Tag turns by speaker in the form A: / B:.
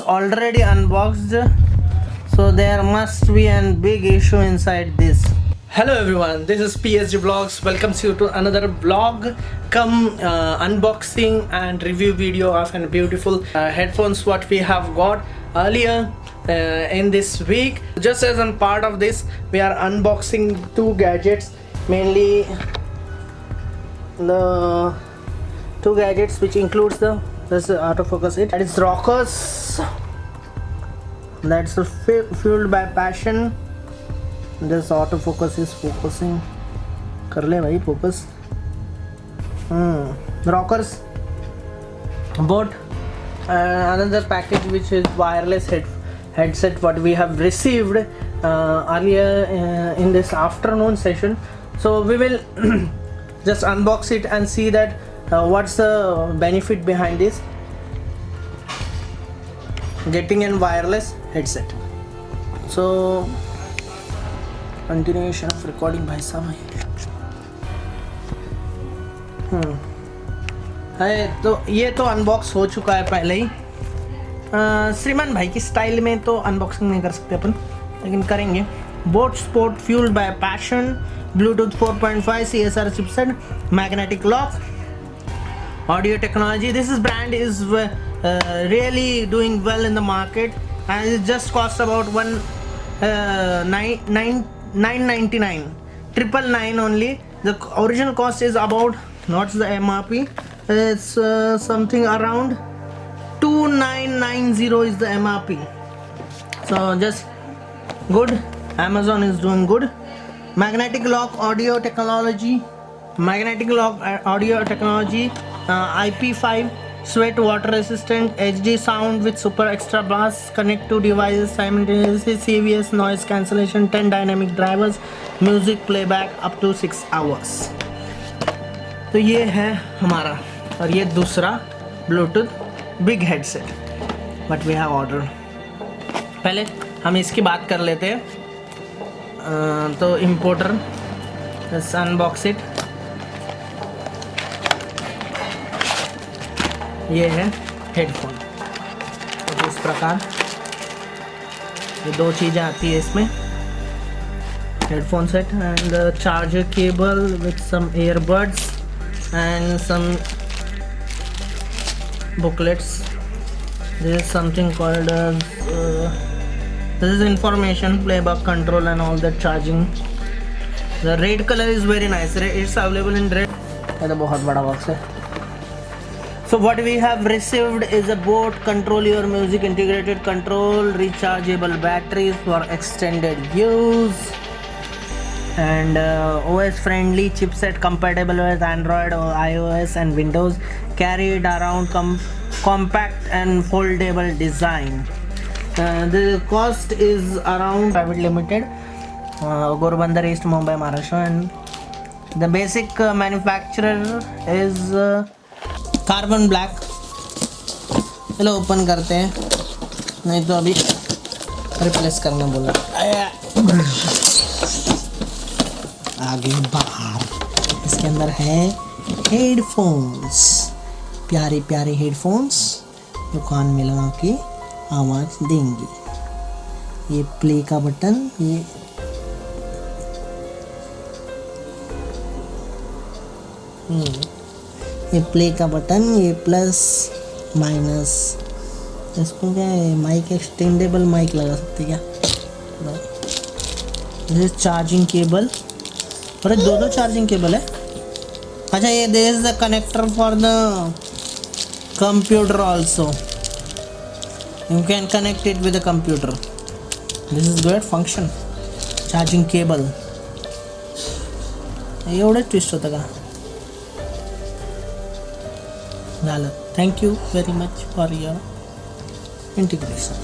A: already unboxed, so there must be a big issue inside this. Hello everyone, this is PSG Vlogs. Welcomes you to another vlog come unboxing and review video of a beautiful headphones what we have got earlier in this week. Just as a part of this, we are unboxing two gadgets, mainly the two gadgets which includes this autofocus that is Rockerz, that's fueled by passion. This autofocus is focusing. कर ले भाई focus. Rockerz boAt, another package which is wireless headset what we have received earlier in this afternoon session. So we will just unbox it and see that what's the benefit behind this getting a wireless headset. So continuation of recording भाई साहब है। तो ये तो unbox हो चुका है पहले ही। श्रीमान भाई की स्टाइल में तो अनबॉक्सिंग नहीं कर सकते अपन, लेकिन करेंगे। BoAt sport fuelled bye passion, Bluetooth 4.5 CSR chipset, magnetic lock, audio technology. This is brand is really doing well in the market, and it just costs about 999 only. The original cost is about, what's the MRP, it's something around 2990 is the MRP. So just good. Amazon is doing good. Magnetic lock audio technology, IP5 sweat water resistant, HD sound with super extra bass, connect to devices simultaneously, CVS noise cancellation, 10 dynamic drivers, music playback up to 6 hours. तो ये है हमारा, और ये दूसरा Bluetooth big headset but we have order. पहले हम इसकी बात कर लेते हैं। तो इम्पोर्टर, अनबॉक्स इट। ये है हेडफोन, तो इस प्रकार ये दो चीज़ें आती है इसमें, headphone set and charger cable with some earbuds and some booklets. This is something called this is information, playback control and all that, charging. The red color is very nice. It's available in red. ये तो बहुत बड़ा box है। So what we have received is a boAt control your music integrated control, rechargeable batteries for extended use, and OS friendly chipset compatible with Android or iOS and Windows, carried around compact and foldable design. The cost is around private limited, Gorobandar East, Mumbai, Maharashtra, and the basic manufacturer is carbon black. चलो open करते हैं, नहीं तो अभी replace करना बोला। आगे बाहर इसके अंदर है हेडफोन्स, प्यारे प्यारे हेडफोन्स जो कान में लगा के आवाज़ देंगे। ये प्ले का बटन, ये प्ले का बटन, ये प्लस माइनस, इसको क्या है, माइक एक्सटेंडेबल माइक लगा सकते क्या। ये चार्जिंग केबल, अरे दो चार्जिंग केबल है। अच्छा, ये this is the connector for the computer also, you can connect it with the computer. This is good function, charging cable. एवढं ट्विस्ट होतं का झालं। Thank you very much for your integration.